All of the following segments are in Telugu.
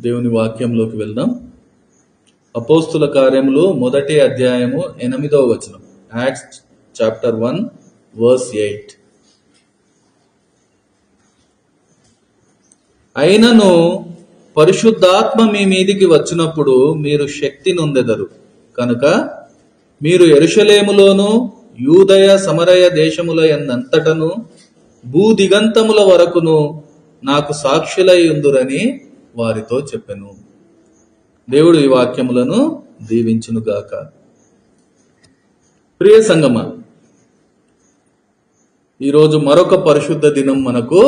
దేవుని వాక్యంలోకి వెళ్దాం. అపోస్తుల కార్యములు 1వ అధ్యాయము 8వ వచనం. Acts chapter 1 verse 8. అయినను పరిశుద్ధాత్మ మీ మీదికి వచ్చినప్పుడు మీరు శక్తి నొందెదరు కనుక మీరు యెరూషలేములోను యూదయ సమరయ దేశముల యందంతటను భూదిగంతముల వరకును నాకు సాక్షులై ఉందురని వారితో చెప్పెను. దేవుడు ఈ వాక్యములను దీవించునుగాక. ప్రియ సంగమా, ఈరోజు మరొక పరిశుద్ధ దినం మనకు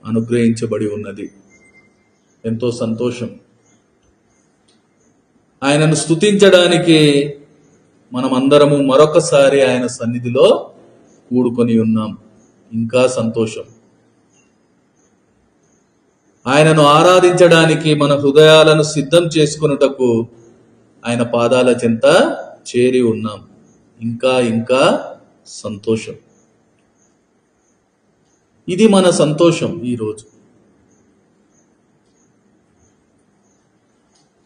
అనుగ్రహించబడి ఉన్నది. ఎంతో సంతోషం. ఆయనను స్తుతించడానికి మనమందరము మరొకసారి ఆయన సన్నిధిలో కూడుకొని ఉన్నాం. ఇంకా సంతోషం. ఆయనను ఆరాధించడానికి మన హృదయాలను సిద్ధం చేసుకొనుటకు ఆయన పాదాల చెంత చేరి ఉన్నాం. ఇంకా ఇంకా సంతోషం. ఇది మన సంతోషం. ఈరోజు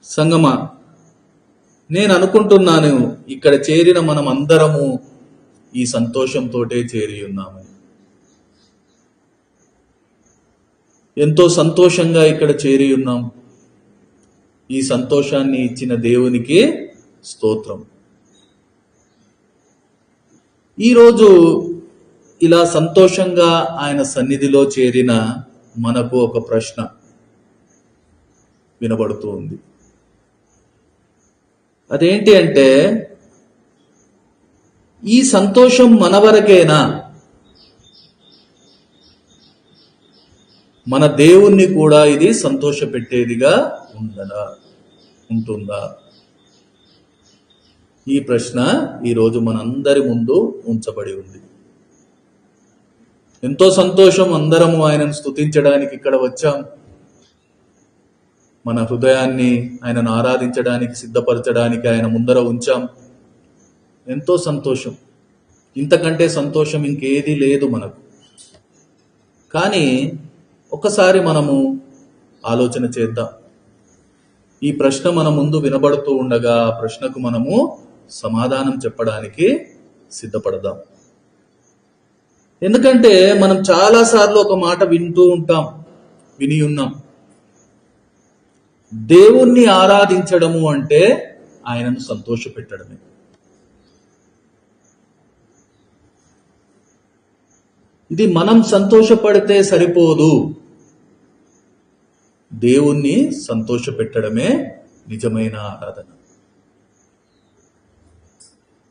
సంగమా, నేను అనుకుంటున్నాను ఇక్కడ చేరిన మనం అందరము ఈ సంతోషంతోటే చేరి ఉన్నామని. ఎంతో సంతోషంగా ఇక్కడ చేరి ఉన్నాం. ఈ సంతోషాన్ని ఇచ్చిన దేవునికి స్తోత్రం. ఈరోజు ఇలా సంతోషంగా ఆయన సన్నిధిలో చేరిన మనకు ఒక ప్రశ్న వినబడుతూ ఉంది. అదేంటి అంటే, ఈ సంతోషం మన వరకేనా? మన దేవుణ్ణి కూడా ఇది సంతోష పెట్టేదిగా ఉంటుందా? ఈ ప్రశ్న ఈరోజు మనందరి ముందు ఉంచబడి ఉంది. ఎంతో సంతోషం. అందరము ఆయనను స్తుతించడానికి ఇక్కడ వచ్చాం. మన హృదయాన్ని ఆయనను ఆరాధించడానికి సిద్ధపరచడానికి ఆయన ముందర ఉంచాం. ఎంతో సంతోషం. ఇంతకంటే సంతోషం ఇంకేది లేదు మనకు. కానీ ఒకసారి మనము ఆలోచన చేద్దాం. ఈ ప్రశ్న మన ముందు వినబడుతూ ఉండగా ఆ ప్రశ్నకు మనము సమాధానం చెప్పడానికి సిద్ధపడదాం. ఎందుకంటే మనం చాలాసార్లు ఒక మాట విని ఉన్నాం. దేవుణ్ణి ఆరాధించడము అంటే ఆయనను సంతోష పెట్టడమే. ఇది మనం సంతోషపడితే సరిపోదు. దేవుణ్ణి సంతోష పెట్టడమే నిజమైన ఆరాధన.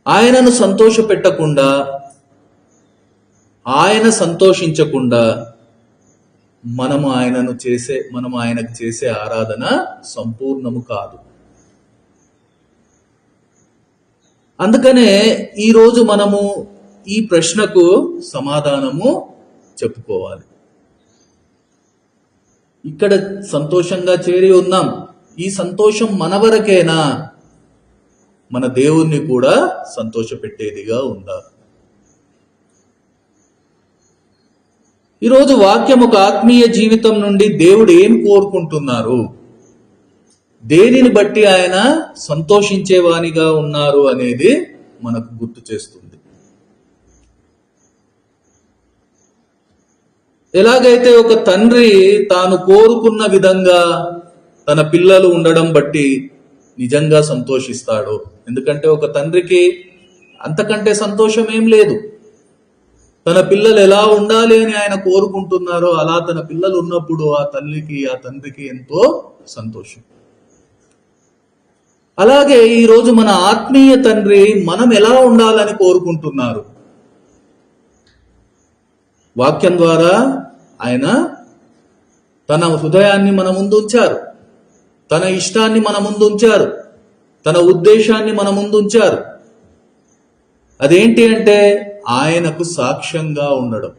ఆయనను సంతోష పెట్టకుండా, ఆయన సంతోషించకుండా మనము ఆయనకు చేసే ఆరాధన సంపూర్ణము కాదు. అందుకనే ఈరోజు మనము ఈ ప్రశ్నకు సమాధానము చెప్పుకోవాలి. ఇక్కడ సంతోషంగా చేరి ఉన్నాం. ఈ సంతోషం మన వరకేనా? మన దేవుణ్ణి కూడా సంతోష పెట్టేదిగా ఉందా? ఈరోజు వాక్యం ఒక ఆత్మీయ జీవితం నుండి దేవుడు ఏం కోరుకుంటున్నారు, దేనిని బట్టి ఆయన సంతోషించేవానిగా ఉన్నారు అనేది మనకు గుర్తు చేస్తుంది. ఎలాగైతే ఒక తండ్రి తాను కోరుకున్న విధంగా తన పిల్లలు ఉండడం బట్టి నిజంగా సంతోషిస్తాడో, ఎందుకంటే ఒక తండ్రికి అంతకంటే సంతోషం ఏం లేదు. తన పిల్లలు ఎలా ఉండాలి అని ఆయన కోరుకుంటున్నారో అలా తన పిల్లలు ఉన్నప్పుడు ఆ తండ్రికి ఎంతో సంతోషం. అలాగే ఈరోజు మన ఆత్మీయ తండ్రి మనం ఎలా ఉండాలని కోరుకుంటున్నారు. వాక్యం ద్వారా ఆయన తన హృదయాన్ని మన ముందు ఉంచారు, తన ఇష్టాన్ని మన ముందు ఉంచారు, తన ఉద్దేశాన్ని మన ముందు ఉంచారు. అదేంటి అంటే ఆయనకు సాక్ష్యంగా ఉండడం.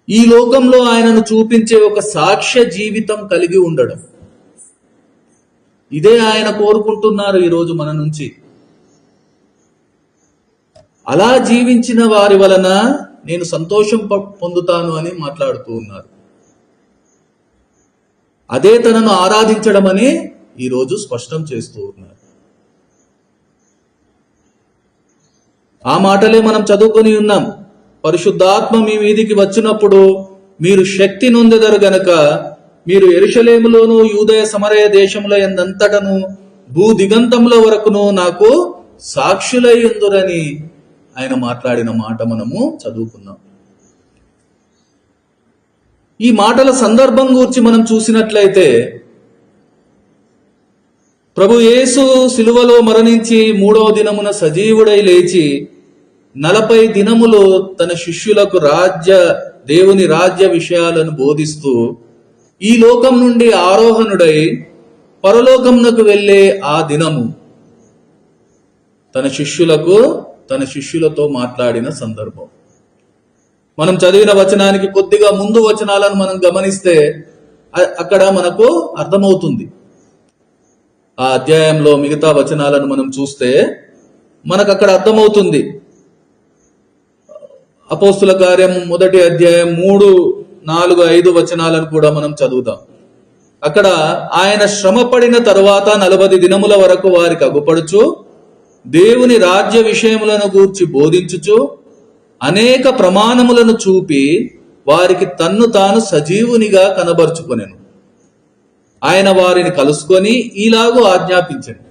ఈ లోకంలో ఆయనను చూపించే ఒక సాక్ష్య జీవితం కలిగి ఉండడం. ఇదే ఆయన కోరుకుంటున్నారు ఈరోజు మన నుంచి. అలా జీవించిన వారి వలన నేను సంతోషం పొందుతాను అని మాట్లాడుతూ ఉన్నారు. అదే తనను ఆరాధించడం అని ఈరోజు స్పష్టం చేస్తూ ఉన్నారు. ఆ మాటలే మనం చదువుకొని ఉన్నాం. పరిశుద్ధాత్మ మీ మీదికి వచ్చినప్పుడు మీరు శక్తి నొందెదరు గనక మీరు యెరూషలేములోను యూదయ సమరయ దేశముల యందంతటను భూ దిగంతముల వరకును నాకు సాక్షులై ఉందురని ఆయన మాట్లాడిన మాట మనము చదువుకున్నాం. ఈ మాటల సందర్భం గురించి మనం చూసినట్లయితే, ప్రభు యేసు సిలువలో మరణించి 3వ దినమున సజీవుడై లేచి 40 దినములు తన శిష్యులకు దేవుని రాజ్య విషయాలను బోధిస్తూ ఈ లోకం నుండి ఆరోహణుడై పరలోకమునకు వెళ్ళే ఆ దినము తన శిష్యులతో మాట్లాడిన సందర్భం. మనం చదివిన వచనానికి కొద్దిగా ముందు వచనాలను మనం గమనిస్తే అక్కడ మనకు అర్థమవుతుంది. ఆ అధ్యాయంలో మిగతా వచనాలను మనం చూస్తే మనకు అక్కడ అర్థమవుతుంది. అపోస్తుల కార్యం 1వ అధ్యాయం 3, 4, 5 వచనాలను కూడా మనం చదువుతాం. అక్కడ ఆయన శ్రమ పడిన తరువాత 40 దినముల వరకు వారికి అగుపడుచు దేవుని రాజ్య విషయములను గూర్చి బోధించుచు అనేక ప్రమాణములను చూపి వారికి తన్ను తాను సజీవునిగా కనబరుచుకొనెను. ఆయన వారిని కలుసుకొని ఈలాగూ ఆజ్ఞాపించెను,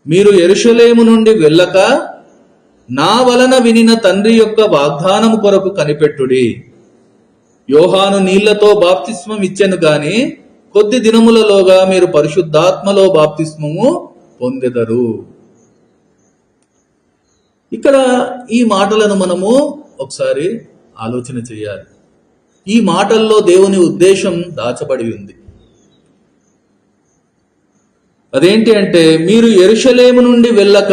మీరు యెరూషలేము నుండి వెళ్ళక నా వలన వినిన తండ్రి యొక్క వాగ్దానము కొరకు కనిపెట్టుడి. యోహాను నీళ్లతో బాప్తిస్మం ఇచ్చెను గాని కొద్ది దినములలోగా మీరు పరిశుద్ధాత్మలో బాప్తిస్మము పొందెదరు. ఇక్కడ ఈ మాటలను మనము ఒకసారి ఆలోచన చేయాలి. ఈ మాటల్లో దేవుని ఉద్దేశం దాచబడి ఉంది. అదేంటి అంటే, మీరు యెరూషలేము నుండి వెళ్ళక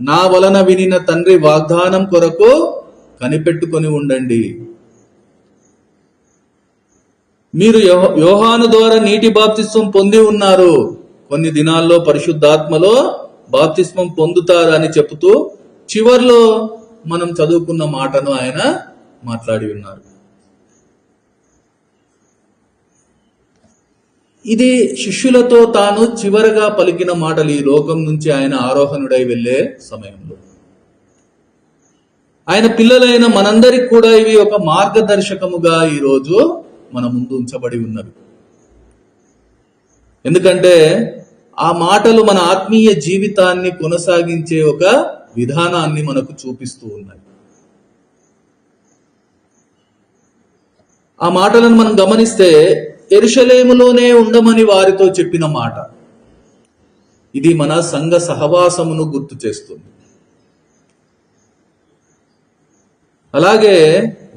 నా వలన వినిన తండ్రి వాగ్దానం కొరకు కనిపెట్టుకొని ఉండండి. మీరు యోహాను ద్వారా నీటి బాప్తిస్మం పొంది ఉన్నారు, కొన్ని దినాల్లో పరిశుద్ధాత్మలో బాప్తిస్మం పొందుతారు అని చెబుతూ చివర్లో మనం చదువుకున్న మాటను ఆయన మాట్లాడి ఉన్నారు. ఇది శిష్యులతో తాను చివరగా పలికిన మాటలు ఈ లోకం నుంచి ఆయన ఆరోహణుడై వెళ్ళే సమయంలో. ఆయన పిల్లలైన మనందరికి కూడా ఇవి ఒక మార్గదర్శకముగా ఈరోజు మన ముందు ఉంచబడి ఉన్నవి. ఎందుకంటే ఆ మాటలు మన ఆత్మీయ జీవితాన్ని కొనసాగించే ఒక విధానాన్ని మనకు చూపిస్తూ ఉన్నాయి. ఆ మాటలను మనం గమనిస్తే, యెరూషలేములోనే ఉండమని వారితో చెప్పిన మాట, ఇది మన సంఘ సహవాసమును గుర్తు చేస్తుంది. అలాగే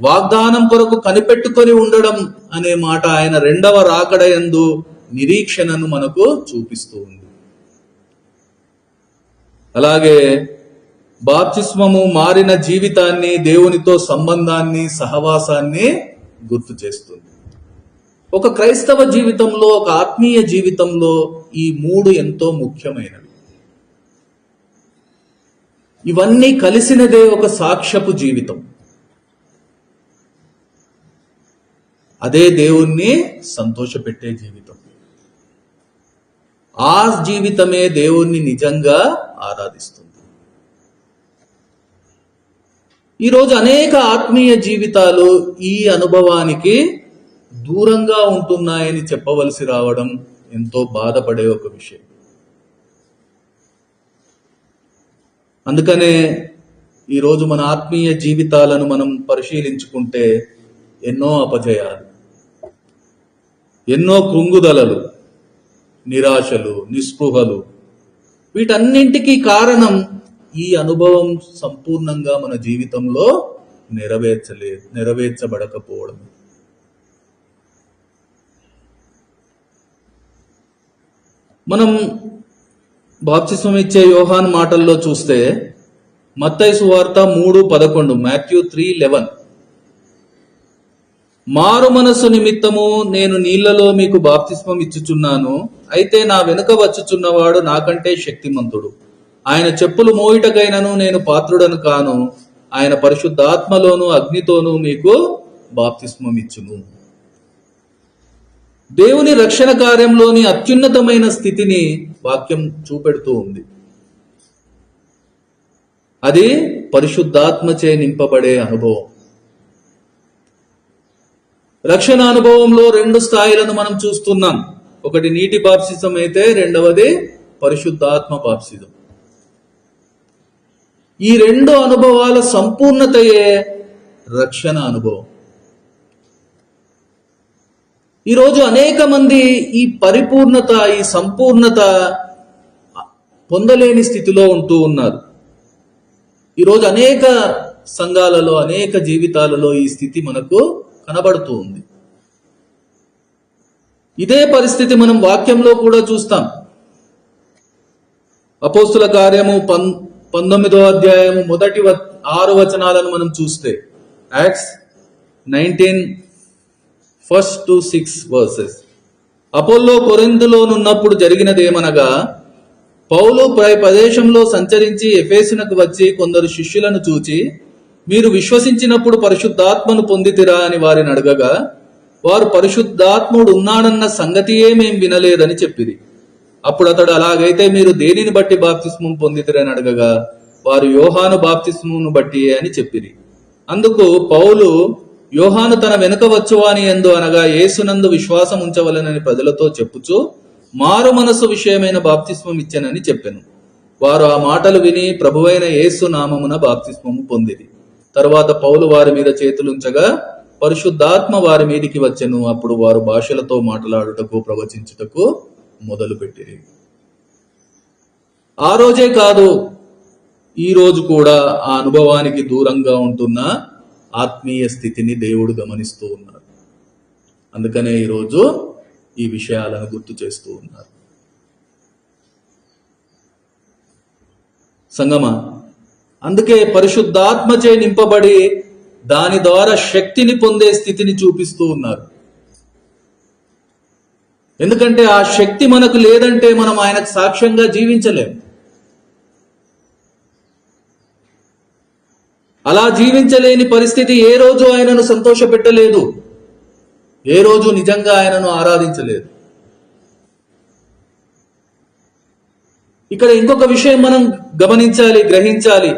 వాగ్దానం కొరకు కనిపెట్టుకొని ఉండడం అనే మాట ఆయన 2వ రాకడ యందు నిరీక్షణను మనకు చూపిస్తూ ఉంది. అలాగే బాప్తిస్మము మారిన జీవితాన్ని, దేవునితో సంబంధాన్ని, సహవాసాన్ని గుర్తు చేస్తుంది. ఒక క్రైస్తవ జీవితంలో, ఒక ఆత్మీయ జీవితంలో ఈ 3 ఎంతో ముఖ్యమైనవి. ఇవన్నీ కలిసినదే ఒక సాక్ష్యపు జీవితం. అదే దేవుణ్ణి సంతోషపెట్టే జీవితం. ఆ జీవితమే దేవుణ్ణి నిజంగా ఆరాధిస్తుంది. ఈరోజు అనేక ఆత్మీయ జీవితాలు ఈ అనుభవానికి దూరంగా ఉంటున్నాయని చెప్పవలసి రావడం ఎంతో బాధపడే ఒక విషయం. అందుకనే ఈరోజు మన ఆత్మీయ జీవితాలను మనం పరిశీలించుకుంటే ఎన్నో అపజయాలు, ఎన్నో కృంగుదలలు, నిరాశలు, నిస్పృహలు, వీటన్నింటికీ ఈ అనుభవం సంపూర్ణంగా మన జీవితంలో నెరవేర్చబడకపోవడం. మనం బాప్తిస్మం ఇచ్చే యోహాను మాటల్లో చూస్తే, మత్తయి సువార్త 3:11, మాథ్యూ 3:11, మారు మనస్సు నిమిత్తము నేను నీళ్లలో మీకు బాప్తిస్మం ఇచ్చుచున్నాను, అయితే నా వెనుక వచ్చుచున్నవాడు నాకంటే శక్తిమంతుడు, ఆయన చెప్పులు మోయుటకైనను నేను పాత్రుడను కాను, ఆయన పరిశుద్ధాత్మలోను అగ్నితోనూ మీకు బాప్తిస్మం ఇచ్చును. దేవుని రక్షణ కార్యంలోని అత్యున్నతమైన స్థితిని వాక్యం చూపెడుతూ ఉంది. అది పరిశుద్ధాత్మచే నింపబడే అనుభవం. రక్షణ అనుభవంలో 2 స్థాయిలను మనం చూస్తున్నాం. ఒకటి నీటి బాప్తిసం అయితే, రెండవది పరిశుద్ధాత్మ బాప్తిసం. ఈ 2 అనుభవాల సంపూర్ణతయే రక్షణ అనుభవం. ఈరోజు అనేక మంది ఈ పరిపూర్ణత, ఈ సంపూర్ణత పొందలేని స్థితిలో ఉంటూ ఉన్నారు. ఈరోజు అనేక సంఘాలలో, అనేక జీవితాలలో ఈ స్థితి మనకు కనబడుతూ ఉంది. ఇదే పరిస్థితి మనం వాక్యంలో కూడా చూస్తాం. అపోస్తుల కార్యము 19వ అధ్యాయము మొదటి 6 వచనాలను మనం చూస్తే, యాక్ట్స్ 19 1 to 6 verses. అపోల్లో కొరింథులోనున్నప్పుడు జరిగినదేమనగా, పౌలు ప్రదేశంలో సంచరించి ఎఫెసునకు వచ్చి కొందరు శిష్యులను చూచి, మీరు విశ్వసించినప్పుడు పరిశుద్ధాత్మను పొందితిరా అని వారిని అడగగా, వారు పరిశుద్ధాత్ముడు ఉన్నాడన్న సంగతియే మేం వినలేదని చెప్పిరి. అప్పుడు అతడు, అలాగైతే మీరు దేనిని బట్టి బాప్తిస్మం పొందితిరని అడగగా, వారు యోహాను బాప్తిస్మమును బట్టి అని చెప్పిరి. అందుకు పౌలు, యోహాను తన వెనుక వచ్చువాని యందు అనగా యేసునందు విశ్వాసం ఉంచవలెనని ప్రజలతో చెప్పుచూ మారు మనసు విషయమైన బాప్తిస్మం ఇచ్చెనని చెప్పెను. వారు ఆ మాటలు విని ప్రభువైన యేసు నామమున బాప్తిస్మము పొందిరి. తరువాత పౌలు వారి మీద చేతులుంచగా పరిశుద్ధాత్మ వారి మీదికి వచ్చెను. అప్పుడు వారు భాషలతో మాట్లాడుటకు, ప్రవచించుటకు మొదలుపెట్టిరి. ఆ రోజే కాదు, ఈ రోజు కూడా ఆ అనుభవానికి దూరంగా ఉంటున్న ఆత్మీయ స్థితిని దేవుడు గమనిస్తూ ఉన్నారు. అందుకనే ఈరోజు ఈ విషయాలను గుర్తు చేస్తూ ఉన్నారు. సంగమా, అందుకే పరిశుద్ధాత్మచే నింపబడి దాని ద్వారా శక్తిని పొందే స్థితిని చూపిస్తూ ఉన్నారు. ఎందుకంటే ఆ శక్తి మనకు లేదంటే మనం ఆయనకు సాక్ష్యంగా జీవించలేం. అలా జీవించలేని పరిస్థితి ఏ రోజు ఆయనను సంతోషపెట్టలేదు, ఏ రోజు నిజంగా ఆయనను ఆరాధించలేదు. ఇక్కడ ఇంకొక విషయం మనం గమనించాలి, గ్రహించాలి.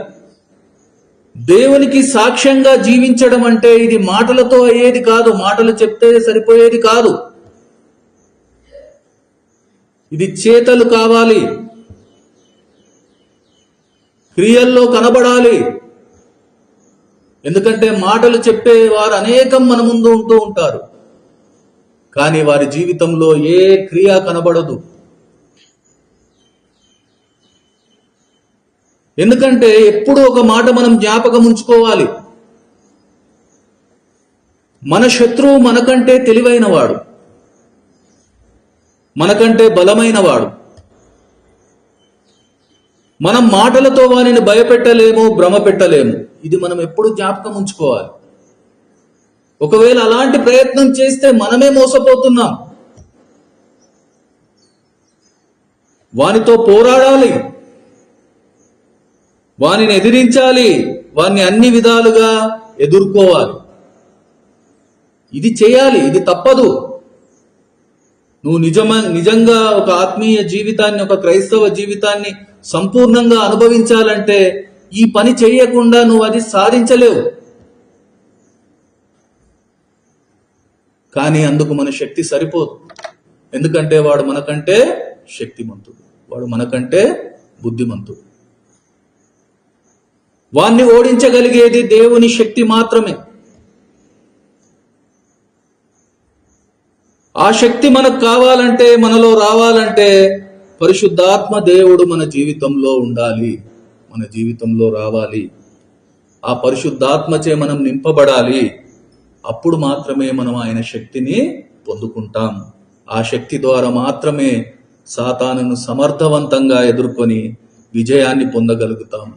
దేవునికి సాక్ష్యంగా జీవించడం అంటే ఇది మాటలతో అయ్యేది కాదు, మాటలు చెప్తే సరిపోయేది కాదు. ఇది చేతలు కావాలి, క్రియల్లో కనబడాలి. ఎందుకంటే మాటలు చెప్పే వారు అనేకం మన ముందు ఉంటూ ఉంటారు, కానీ వారి జీవితంలో ఏ క్రియ కనబడదు. ఎందుకంటే ఎప్పుడు ఒక మాట మనం జ్ఞాపకం ఉంచుకోవాలి, మన శత్రువు మనకంటే తెలివైనవాడు, మనకంటే బలమైనవాడు. మనం మాటలతో వారిని భయపెట్టలేము, భ్రమ పెట్టలేము. ఇది మనం ఎప్పుడు జ్ఞాపకం ఉంచుకోవాలి. ఒకవేళ అలాంటి ప్రయత్నం చేస్తే మనమే మోసపోతున్నాం. వానితో పోరాడాలి, వానిని ఎదిరించాలి, వాన్ని అన్ని విధాలుగా ఎదుర్కోవాలి. ఇది చేయాలి, ఇది తప్పదు. నువ్వు నిజంగా ఒక ఆత్మీయ జీవితాన్ని, ఒక క్రైస్తవ జీవితాన్ని సంపూర్ణంగా అనుభవించాలంటే ఈ పని చేయకుండా నువ్వు అది సాధించలేవు. కానీ అందుకు మన శక్తి సరిపోదు. ఎందుకంటే వాడు మనకంటే శక్తిమంతుడు, వాడు మనకంటే బుద్ధిమంతుడు. వాణ్ణి ఓడించగలిగేది దేవుని శక్తి మాత్రమే. ఆ శక్తి మనకు కావాలంటే, మనలో రావాలంటే పరిశుద్ధాత్మ దేవుడు మన జీవితంలో ఉండాలి, మన జీవితంలో రావాలి. ఆ పరిశుద్ధాత్మచే మనం నింపబడాలి. అప్పుడు మాత్రమే మనం ఆయన శక్తిని పొందుకుంటాం. ఆ శక్తి ద్వారా మాత్రమే సాతానును సమర్థవంతంగా ఎదుర్కొని విజయాన్ని పొందగలుగుతాం.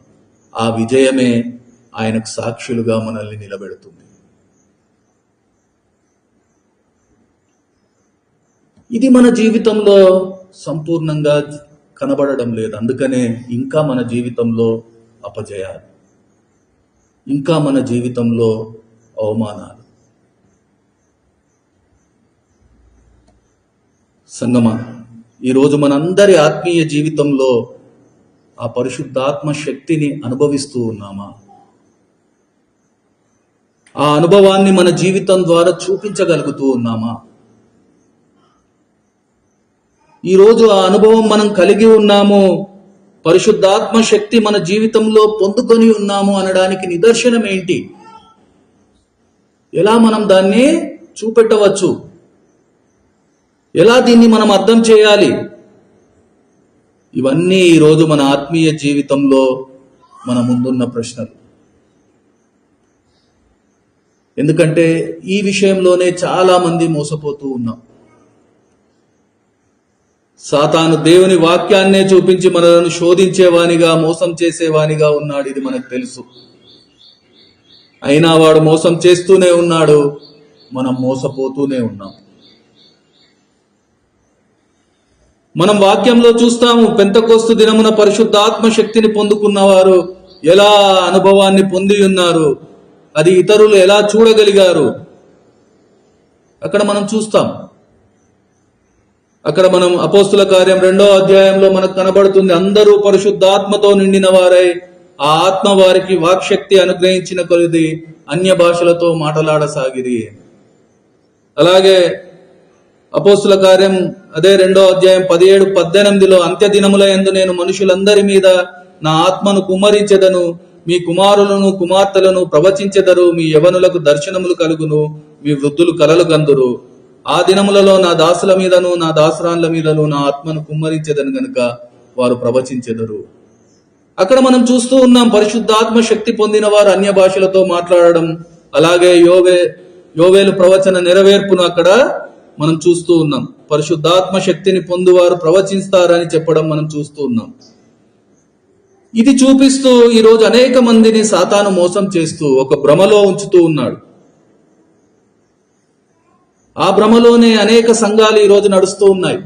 ఆ విజయమే ఆయనకు సాక్షులుగా మనల్ని నిలబెడుతుంది. ఇది మన జీవితంలో సంపూర్ణంగా కనబడడం లేదు. అందుకనే ఇంకా మన జీవితంలో అపజయాలు, ఇంకా మన జీవితంలో అవమానాలు. సంగమా, ఈరోజు మనందరి ఆత్మీయ జీవితంలో ఆ పరిశుద్ధాత్మ శక్తిని అనుభవిస్తూ ఉన్నామా? ఆ అనుభవాన్ని మన జీవితం ద్వారా చూపించగలుగుతూ ఉన్నామా? ఈరోజు ఆ అనుభవం మనం కలిగి ఉన్నాము, పరిశుద్ధాత్మ శక్తి మన జీవితంలో పొందుకొని ఉన్నాము అనడానికి నిదర్శనం ఏంటి? ఎలా మనం దాన్ని చూపెట్టవచ్చు? ఎలా దీన్ని మనం అర్థం చేయాలి? ఇవన్నీ ఈరోజు మన ఆత్మీయ జీవితంలో మన ముందున్న ప్రశ్నలు. ఎందుకంటే ఈ విషయంలోనే చాలా మంది మోసపోతూ ఉన్నాం. సాతాను దేవుని వాక్యాన్నే చూపించి మనలను శోధించేవానిగా, మోసం చేసేవానిగా ఉన్నాడు. ఇది మనకు తెలుసు. అయినా వాడు మోసం చేస్తూనే ఉన్నాడు, మనం మోసపోతూనే ఉన్నాం. మనం వాక్యంలో చూస్తాము, పెంతెకోస్తు దినమున పరిశుద్ధాత్మ శక్తిని పొందుకున్నవారు ఎలా అనుభవాన్ని పొంది ఉన్నారు, అది ఇతరులు ఎలా చూడగలిగారు అక్కడ మనం చూస్తాం. అక్కడ మనం అపోస్తుల కార్యం 2వ అధ్యాయంలో మనకు కనబడుతుంది, అందరూ పరిశుద్ధాత్మతో నిండిన వారై ఆ ఆత్మ వారికి వాక్శక్తి అనుగ్రహించిన కొలది అన్య భాషలతో మాట్లాడసాగిరి. అలాగే అపోస్తుల కార్యం అదే 2వ అధ్యాయం 17-18లో, అంత్య దినముల యందు నేను మనుషులందరి మీద నా ఆత్మను కుమ్మరించెదను, మీ కుమారులను కుమార్తెలను ప్రవచించెదరు, మీ యవనులకు దర్శనములు కలుగును, మీ వృద్ధులు కలలు గందురు. ఆ దినములలో నా దాసుల మీదను నా దాసురాన్ల మీదను నా ఆత్మను కుమ్మరించెదను గనుక వారు ప్రవచించెదరు. అక్కడ మనం చూస్తూ ఉన్నాం, పరిశుద్ధాత్మ శక్తి పొందిన వారు అన్య భాషలతో మాట్లాడడం. అలాగే యోవేలు ప్రవచన నెరవేర్పును అక్కడ మనం చూస్తూ ఉన్నాం. పరిశుద్ధాత్మ శక్తిని పొందువారు ప్రవచిస్తారని చెప్పడం మనం చూస్తూ ఉన్నాం. ఇది చూపిస్తూ ఈరోజు అనేక మందిని సాతాను మోసం చేస్తూ ఒక భ్రమలో ఉంచుతూ ఉన్నాడు. ఆ భ్రమలోనే అనేక సంఘాలు ఈరోజు నడుస్తూ ఉన్నాయి,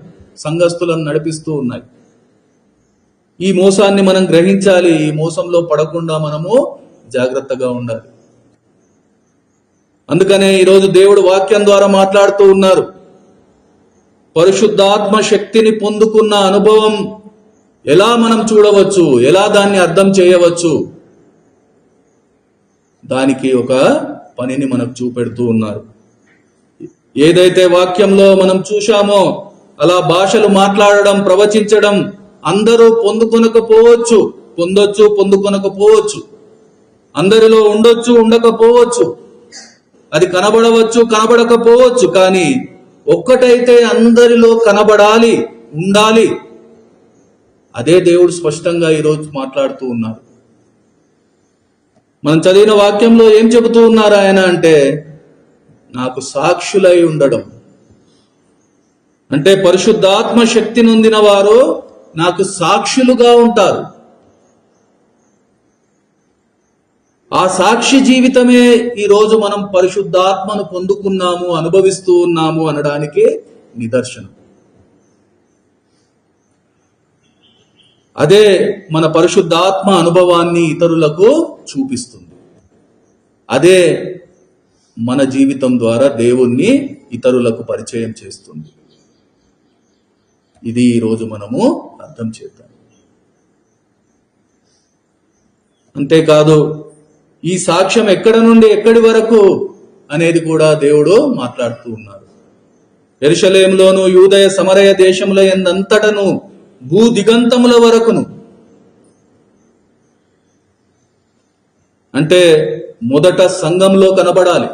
సంఘస్థులను నడిపిస్తూ ఉన్నాయి. ఈ మోసాన్ని మనం గ్రహించాలి. ఈ మోసంలో పడకుండా మనము జాగ్రత్తగా ఉండాలి. అందుకనే ఈరోజు దేవుడు వాక్యం ద్వారా మాట్లాడుతూ ఉన్నారు. పరిశుద్ధాత్మ శక్తిని పొందుకున్న అనుభవం ఎలా మనం చూడవచ్చు, ఎలా దాన్ని అర్థం చేయవచ్చు, దానికి ఒక పనిని మనకు చూపెడుతూ ఉన్నారు. ఏదైతే వాక్యంలో మనం చూశామో అలా భాషలు మాట్లాడడం, ప్రవచించడం అందరూ పొందుకొనకపోవచ్చు, పొందొచ్చు పొందుకొనకపోవచ్చు, అందరిలో ఉండొచ్చు ఉండకపోవచ్చు, అది కనబడవచ్చు కనబడకపోవచ్చు. కానీ ఒక్కటైతే అందరిలో కనబడాలి, ఉండాలి. అదే దేవుడు స్పష్టంగా ఈరోజు మాట్లాడుతూ ఉన్నారు. మనం చదివిన వాక్యంలో ఏం చెబుతూ ఉన్నారు ఆయన అంటే, నాకు సాక్షులై ఉండడం. అంటే పరిశుద్ధాత్మ శక్తి నొందిన వారు నాకు సాక్షులుగా ఉంటారు. ఆ సాక్షి జీవితమే ఈరోజు మనం పరిశుద్ధాత్మను పొందుకున్నాము, అనుభవిస్తూ ఉన్నాము అనడానికి నిదర్శనం. అదే మన పరిశుద్ధాత్మ అనుభవాన్ని ఇతరులకు చూపిస్తుంది. అదే మన జీవితం ద్వారా దేవుణ్ణి ఇతరులకు పరిచయం చేస్తుంది. ఇది ఈరోజు మనము అర్థం చేద్దాం. అంతేకాదు, ఈ సాక్ష్యం ఎక్కడ నుండి ఎక్కడి వరకు అనేది కూడా దేవుడు మాట్లాడుతూ ఉన్నారు. యెరూషలేములోను యూదయ సమరయ దేశముల యందంతటను భూ దిగంతముల వరకును. అంటే మొదట సంఘంలో కనబడాలి,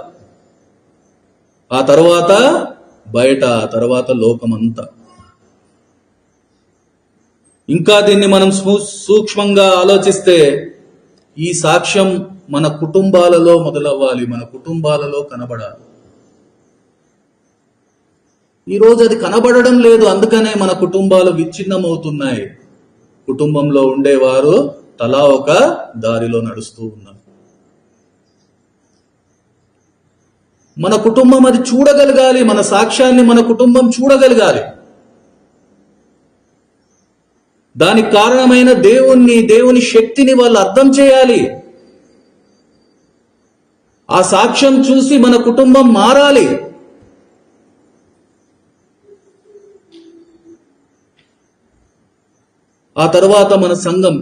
ఆ తర్వాత బయట, ఆ తర్వాత లోకమంతా. ఇంకా దీన్ని మనం సూక్ష్మంగా ఆలోచిస్తే ఈ సాక్ష్యం మన కుటుంబాలలో మొదలవ్వాలి, మన కుటుంబాలలో కనబడాలి. ఈరోజు అది కనబడడం లేదు, అందుకనే మన కుటుంబాలు విచ్ఛిన్నమవుతున్నాయి. కుటుంబంలో ఉండేవారు తలా ఒక దారిలో నడుస్తూ ఉన్నారు. మన కుటుంబం అది చూడగలగాలి, మన సాక్ష్యాన్ని మన కుటుంబం చూడగలగాలి. దానికి కారణమైన దేవుని శక్తిని వాళ్ళు అర్థం చేయాలి. ఆ సాక్ష్యం చూసి మన కుటుంబం మారాలి. ఆ తర్వాత మన సంఘం,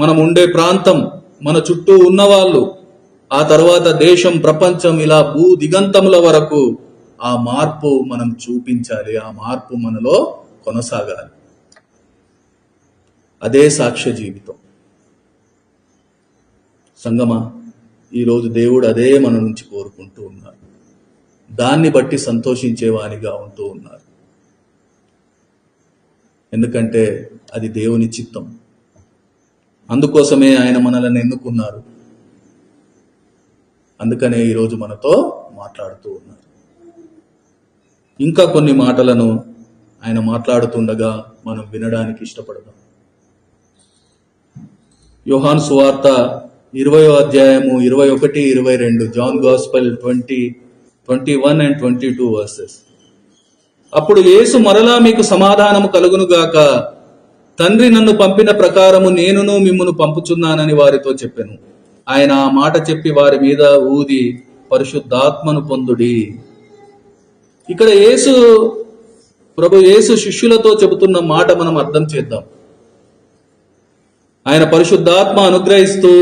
మనం ఉండే ప్రాంతం, మన చుట్టూ ఉన్నవాళ్ళు, ఆ తర్వాత దేశం, ప్రపంచం, ఇలా భూ దిగంతముల వరకు ఆ మార్పు మనం చూపించాలి. ఆ మార్పు మనలో కొనసాగాలి. అదే సాక్ష్య జీవితం. సంగమా, ఈరోజు దేవుడు అదే మన నుంచి కోరుకుంటూ ఉన్నారు. దాన్ని బట్టి సంతోషించేవానిగా ఉంటూ ఉన్నారు. ఎందుకంటే అది దేవుని చిత్తం. అందుకోసమే ఆయన మనల్ని ఎన్నుకున్నారు. అందుకనే ఈరోజు మనతో మాట్లాడుతూ ఉన్నారు. ఇంకా కొన్ని మాటలను ఆయన మాట్లాడుతుండగా మనం వినడానికి ఇష్టపడదాం. యోహాను సువార్త 20వ అధ్యాయము 21, 22, జాన్ గాస్పెల్ 20, 21 and 22 వర్సెస్. అప్పుడు యేసు మరలా మీకు సమాధానము కలుగునుగాక, తండ్రి నన్ను పంపిన ప్రకారము నేనును మిమ్మును పంపుచున్నానని వారితో చెప్పెను. ఆయన ఆ మాట చెప్పి వారి మీద ఊది పరిశుద్ధాత్మను పొందుడి. ఇక్కడ ప్రభు యేసు శిష్యులతో చెబుతున్న మాట మనం అర్థం చేద్దాం. ఆయన పరిశుద్ధాత్మ అనుగ్రహిస్తూ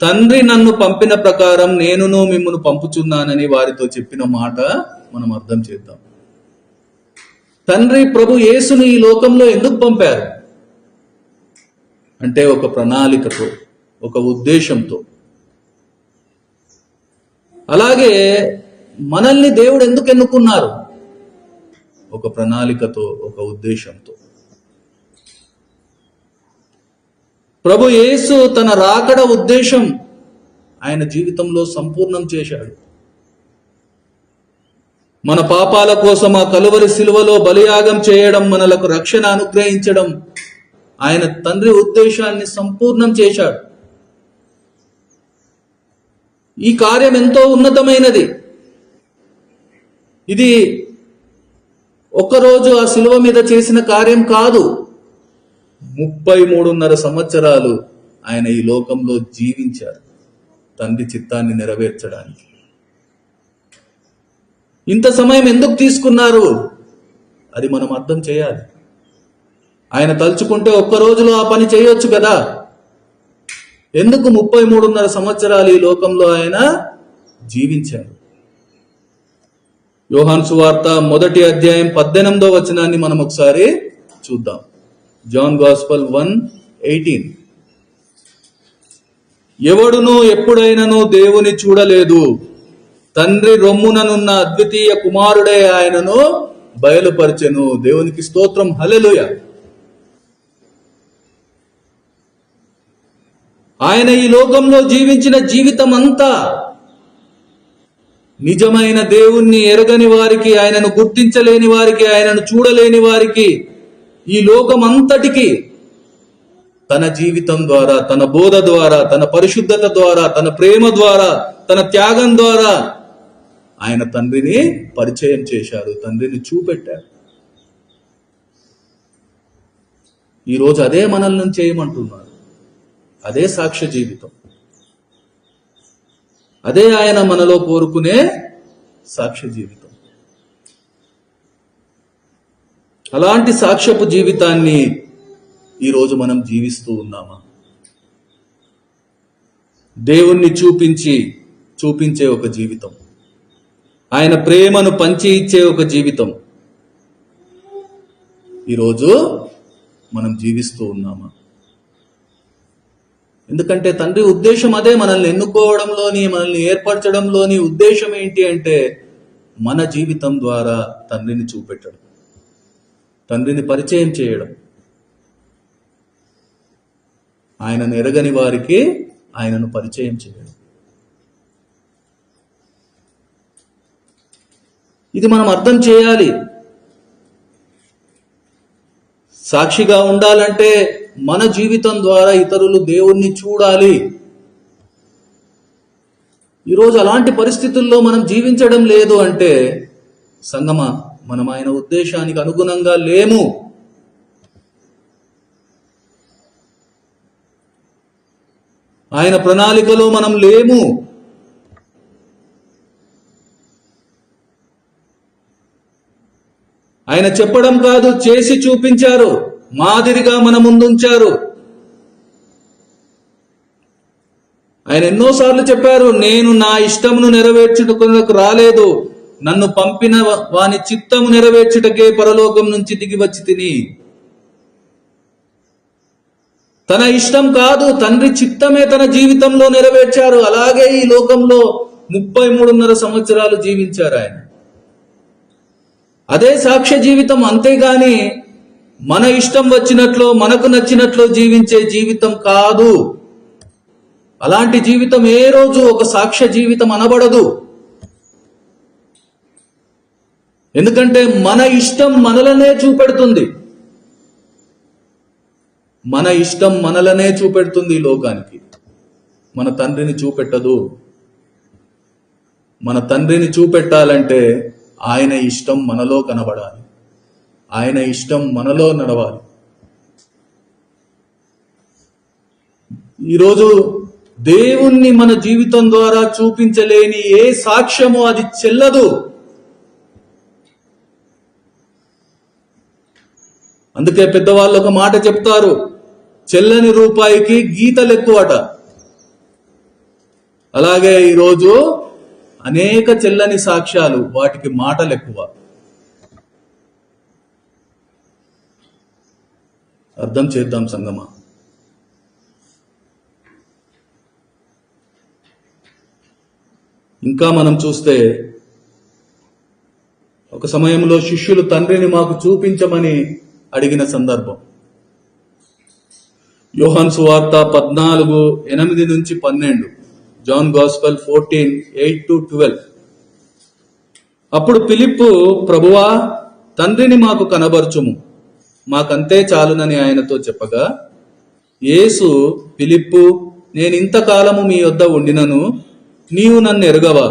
తండ్రి నన్ను పంపిన ప్రకారం నేనును మిమ్మును పంపుచున్నానని వారితో చెప్పిన మాట మనం అర్థం చేద్దాం. తండ్రి ప్రభు యేసుని ఈ లోకంలో ఎందుకు పంపారు అంటే ఒక ప్రణాళికతో, ఒక ఉద్దేశంతో. అలాగే మనల్ని దేవుడు ఎందుకు ఎన్నుకున్నారు? ఒక ప్రణాళికతో, ఒక ఉద్దేశంతో. ప్రభు యేసు తన రాకడ ఉద్దేశం ఆయన జీవితంలో సంపూర్ణం చేశాడు. మన పాపాల కోసం ఆ కలువరి శిలువలో బలియాగం చేయడం, మనలకు రక్షణ అనుగ్రహించడం, ఆయన తండ్రి ఉద్దేశాన్ని సంపూర్ణం చేశాడు. ఈ కార్యం ఎంతో ఉన్నతమైనది. ఇది ఒక్కరోజు ఆ శిలువ మీద చేసిన కార్యం కాదు. 33.5 సంవత్సరాలు ఆయన ఈ లోకంలో జీవించారు తండ్రి చిత్తాన్ని నెరవేర్చడానికి. ఇంత సమయం ఎందుకు తీసుకున్నారు? అది మనం అర్థం చేయాలి. ఆయన తలుచుకుంటే ఒక్క రోజులో ఆ పని చేయొచ్చు కదా. ఎందుకు 33.5 సంవత్సరాలు ఈ లోకంలో ఆయన జీవించారు? యోహాను సువార్త 1వ అధ్యాయం 18వ వచనాన్ని మనం ఒకసారి చూద్దాం. John gospel 1:18. ఎవడునూ ఎప్పుడైనను దేవుని చూడలేదు, తండ్రి రొమ్ముననున్న అద్వితీయ కుమారుడే ఆయనను బయలుపరచెను. దేవునికి స్తోత్రం, హల్లెలూయా. ఆయన ఈ లోకంలో జీవించిన జీవితం అంతా నిజమైన దేవుణ్ణి ఎరగని వారికి, ఆయనను గుర్తించలేని వారికి, ఆయనను చూడలేని వారికి, ఈ లోకం అంతటికి తన జీవితం ద్వారా, తన బోధ ద్వారా, తన పరిశుద్ధత ద్వారా, తన ప్రేమ ద్వారా, తన త్యాగం ద్వారా ఆయన తండ్రిని పరిచయం చేశారు, తండ్రిని చూపెట్టారు. ఈరోజు అదే మనల్ని చేయమంటున్నారు. అదే సాక్ష్య జీవితం. అదే ఆయన మనలో కోరుకునే సాక్ష్య జీవితం. అలాంటి సాక్ష్యపు జీవితాన్ని ఈరోజు మనం జీవిస్తూ ఉన్నామా? దేవుణ్ణి చూపించే ఒక జీవితం, ఆయన ప్రేమను పంచి ఇచ్చే ఒక జీవితం ఈరోజు మనం జీవిస్తూ ఉన్నామా? ఎందుకంటే తండ్రి ఉద్దేశం అదే. మనల్ని ఎన్నుకోవడంలోని, మనల్ని ఏర్పరచడంలోని ఉద్దేశం ఏంటి అంటే మన జీవితం ద్వారా తండ్రిని చూపెట్టడం, తండ్రిని పరిచయం చేయడం, ఆయనను ఎరగని వారికి ఆయనను పరిచయం చేయడం. ఇది మనం అర్థం చేయాలి. సాక్షిగా ఉండాలంటే మన జీవితం ద్వారా ఇతరులు దేవుణ్ణి చూడాలి. ఈరోజు అలాంటి పరిస్థితుల్లో మనం జీవించడం లేదు అంటే సంగమా, మనం ఆయన ఉద్దేశానికి అనుగుణంగా లేము. ఆయన ప్రణాళికలో మనం లేము. ఆయన చెప్పడం కాదు, చేసి చూపించారు. మాదిరిగా మన ముందుంచారు. ఆయన ఎన్నోసార్లు చెప్పారు, నేను నా ఇష్టమును నెరవేర్చుటకు రాలేదు, నన్ను పంపిన వాని చిత్తము నెరవేర్చుటకే పరలోకం నుంచి దిగి వచ్చి తిని. తన ఇష్టం కాదు, తండ్రి చిత్తమే తన జీవితంలో నెరవేర్చారు. అలాగే ఈ లోకంలో 33.5 సంవత్సరాలు జీవించారు ఆయన. అదే సాక్ష్య జీవితం, అంతేగాని మన ఇష్టం వచ్చినట్లు మనకు నచ్చినట్లు జీవించే జీవితం కాదు. అలాంటి జీవితం ఏ రోజు ఒక సాక్ష్య జీవితం అనబడదు. ఎందుకంటే మన ఇష్టం మనలనే చూపెడుతుంది. మన ఇష్టం మనలనే చూపెడుతుంది ఈ లోకానికి, మన తండ్రిని చూపెట్టదు. మన తండ్రిని చూపెట్టాలంటే ఆయన ఇష్టం మనలో కనబడాలి, ఆయన ఇష్టం మనలో నడవాలి. ఈరోజు దేవుణ్ణి మన జీవితం ద్వారా చూపించలేని ఏ సాక్ష్యము అది చెల్లదు. అందుకే పెద్దవాళ్ళు ఒక మాట చెప్తారు, చెల్లని రూపాయికి గీతలు ఎక్కువట. అలాగే ఈరోజు అనేక చెల్లని సాక్ష్యాలు, వాటికి మాటలు ఎక్కువ. అర్థం చేద్దాం సంగమా. ఇంకా మనం చూస్తే ఒక సమయంలో శిష్యులు తండ్రిని మాకు చూపించమని అడిగిన సందర్భం. యోహాను సువార్త 14:8-12, జాన్ గాస్పెల్ 14:8-12. అప్పుడు ఫిలిప్పు, ప్రభువా, తండ్రిని మాకు కనబరచుము, మాకంతే చాలునని ఆయనతో చెప్పగా, యేసు, ఫిలిప్పు, నేను ఇంతకాలము మీ యొద్ద ఉండినను నీవు నన్ను ఎరుగవా?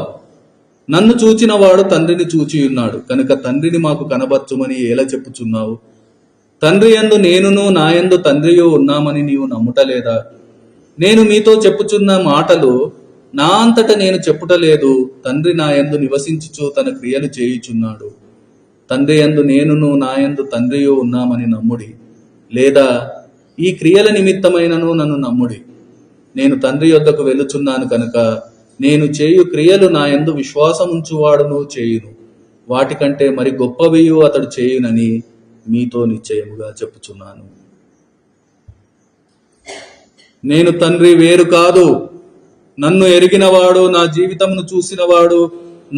నన్ను చూచిన వాడు తండ్రిని చూచి ఉన్నాడు, కనుక తండ్రిని మాకు కనబరచుమని ఎలా చెప్పుచున్నావు? తండ్రి యందు నేనును నా యందు తండ్రియు ఉన్నామని నీవు నమ్ముటలేదా? నేను మీతో చెప్పుచున్న మాటలు నా అంతట నేను చెప్పుటలేదు, తండ్రి నా యందు నివసించుచు తన క్రియలు చేయుచున్నాడు. తండ్రి యందు నేనును నా యందు తండ్రియు ఉన్నామని నమ్ముడి, లేదా ఈ క్రియల నిమిత్తమైనను నన్ను నమ్ముడి. నేను తండ్రి యొద్దకు వెళ్ళుచున్నాను కనుక నేను చేయు క్రియలు నా యందు విశ్వాసముంచువాడును చేయును, వాటికంటే మరి గొప్పవియు అతడు చేయునని మీతో నిశ్చయముగా చెప్పుచున్నాను. నేను తండ్రి వేరు కాదు. నన్ను ఎరిగినవాడు, నా జీవితమును చూసినవాడు,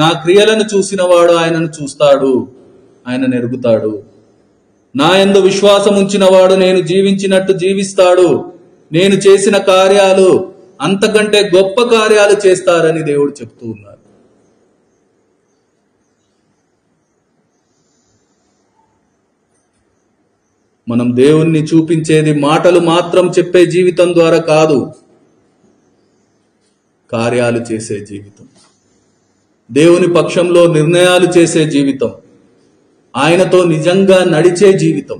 నా క్రియలను చూసినవాడు ఆయనను చూస్తాడు, ఆయనను ఎరుగుతాడు. నా యందు విశ్వాసం ఉంచినవాడు నేను జీవించినట్టు జీవిస్తాడు. నేను చేసిన కార్యాలు అంతకంటే గొప్ప కార్యాలు చేస్తారని దేవుడు చెప్తూ ఉన్నారు. మనం దేవుణ్ణి చూపించేది మాటలు మాత్రం చెప్పే జీవితం ద్వారా కాదు, కార్యాలు చేసే జీవితం, దేవుని పక్షంలో నిర్ణయాలు చేసే జీవితం, ఆయనతో నిజంగా నడిచే జీవితం.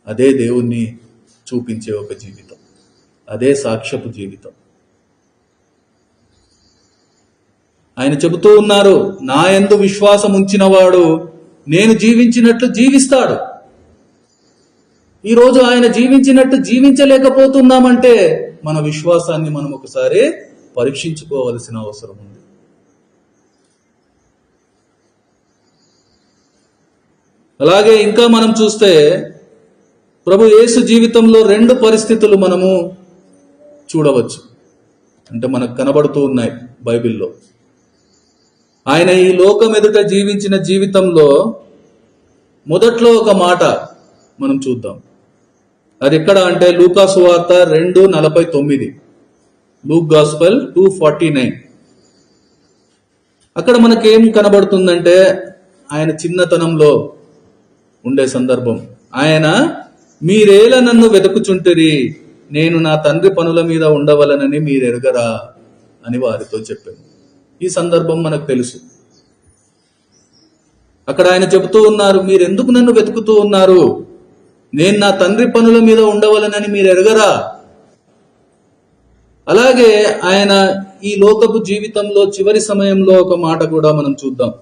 అదే దేవుణ్ణి చూపించే ఒక జీవితం, అదే సాక్ష్యపు జీవితం. ఆయన చెబుతూ ఉన్నారు, నా యందు విశ్వాసం ఉంచినవాడు నేను జీవించినట్లు జీవిస్తాడు. ఈరోజు ఆయన జీవించినట్టు జీవించలేకపోతున్నామంటే మన విశ్వాసాన్ని మనం ఒకసారి పరీక్షించుకోవలసిన అవసరం ఉంది. అలాగే ఇంకా మనం చూస్తే ప్రభు యేసు జీవితంలో 2 పరిస్థితులు మనము చూడవచ్చు, అంటే మనకు కనబడుతూ ఉన్నాయి బైబిల్లో. ఆయన ఈ లోకం ఎదుట జీవించిన జీవితంలో మొదట్లో ఒక మాట మనం చూద్దాం. అది ఎక్కడ అంటే లూకా సువార్త 2:49, లూక్ గాస్పెల్ 2:49. అక్కడ మనకేం కనబడుతుందంటే ఆయన చిన్నతనంలో ఉండే సందర్భం. ఆయన, మీరేల నన్ను వెతుకుచుంటిరి, నేను నా తండ్రి పనుల మీద ఉండవలనని మీరెరగరా అని వారితో చెప్పాను. ఈ సందర్భం మనకు తెలుసు. అక్కడ ఆయన చెబుతూ ఉన్నారు, మీరెందుకు నన్ను వెతుకుతూ ఉన్నారు? నేను నా తండ్రి పనుల మీద ఉండవలనని మీరు ఎరగరా? అలాగే ఆయన ఈ లోకపు జీవితంలో చివరి సమయంలో ఒక మాట కూడా మనం చూద్దాం.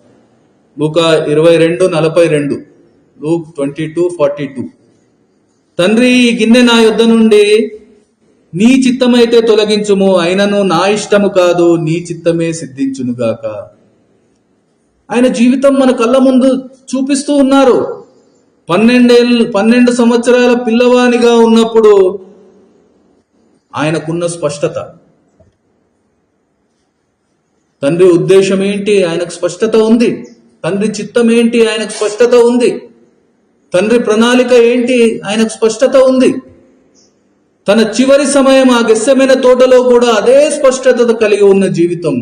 లూకా 22:42, లూక్ 22:42. తండ్రి, ఈ గిన్నె నా యొద్ద నుండి నీ చిత్తమైతే తొలగించుము, అయినను నా ఇష్టము కాదు నీ చిత్తమే సిద్ధించునుగాక. ఆయన జీవితం మన కళ్ళ ముందు చూపిస్తూ ఉన్నారు. 12 సంవత్సరాల పిల్లవానిగా ఉన్నప్పుడు ఆయనకున్న స్పష్టత, తండ్రి ఉద్దేశం ఏంటి ఆయనకు స్పష్టత ఉంది, తండ్రి చిత్తం ఏంటి ఆయనకు స్పష్టత ఉంది, తండ్రి ప్రణాళిక ఏంటి ఆయనకు స్పష్టత ఉంది. తన చివరి సమయం ఆ గెస్సెమనే తోటలో కూడా అదే స్పష్టత కలిగి ఉన్న జీవితం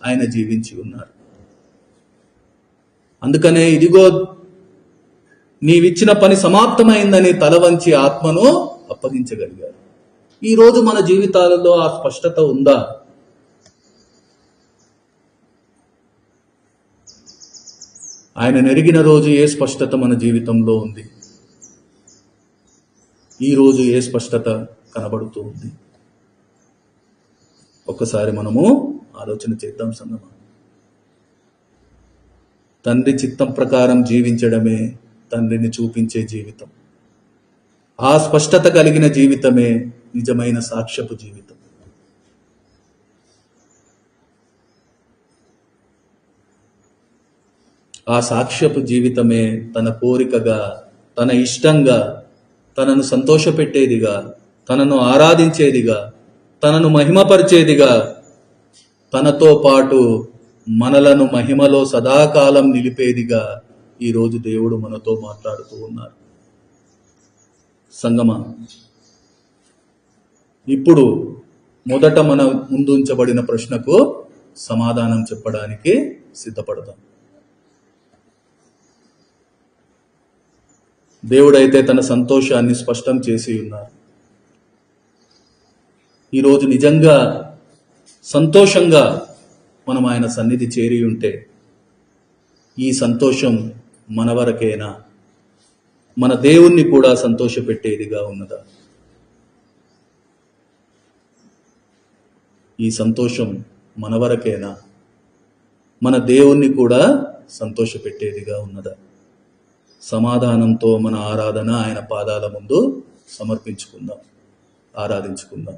ఆయన జీవించి ఉన్నారు. అందుకనే ఇదిగో నీవిచ్చిన పని సమాప్తమైందని తల వంచి ఆత్మను అప్పగించగలిగారు. ఈరోజు మన జీవితాలలో ఆ స్పష్టత ఉందా? ఆయన నెరిగిన రోజు ఏ స్పష్టత మన జీవితంలో ఉంది? ఈరోజు ఏ స్పష్టత కనబడుతూ ఉంది? ఒక్కసారి మనము ఆలోచన చేద్దాం సంగమా. తండ్రి చిత్తం ప్రకారం జీవించడమే తండ్రిని చూపించే జీవితం. ఆ స్పష్టత కలిగిన జీవితమే నిజమైన సాక్ష్యపు జీవితం. ఆ సాక్ష్యపు జీవితమే తన కోరికగా, తన ఇష్టంగా, తనను సంతోషపెట్టేదిగా, తనను ఆరాధించేదిగా, తనను మహిమపరిచేదిగా, తనతో పాటు మనలను మహిమలో సదాకాలం నిలిపేదిగా ఈరోజు దేవుడు మనతో మాట్లాడుతూ ఉన్నారు. సంగమా, ఇప్పుడు మొదట మన ముందుంచబడిన ప్రశ్నకు సమాధానం చెప్పడానికి సిద్ధపడదాం. దేవుడైతే తన సంతోషాన్ని స్పష్టం చేసి ఉన్నారు. ఈరోజు నిజంగా సంతోషంగా మనం ఆయన సన్నిధి చేరి ఉంటే ఈ సంతోషం మన వరకేనా? మన దేవుణ్ణి కూడా సంతోషపెట్టేదిగా ఉన్నదా? ఈ సంతోషం మన వరకేనా? మన దేవుణ్ణి కూడా సంతోషపెట్టేదిగా ఉన్నదా? సమాధానంతో మన ఆరాధన ఆయన పాదాల ముందు సమర్పించుకుందాం, ఆరాధించుకుందాం.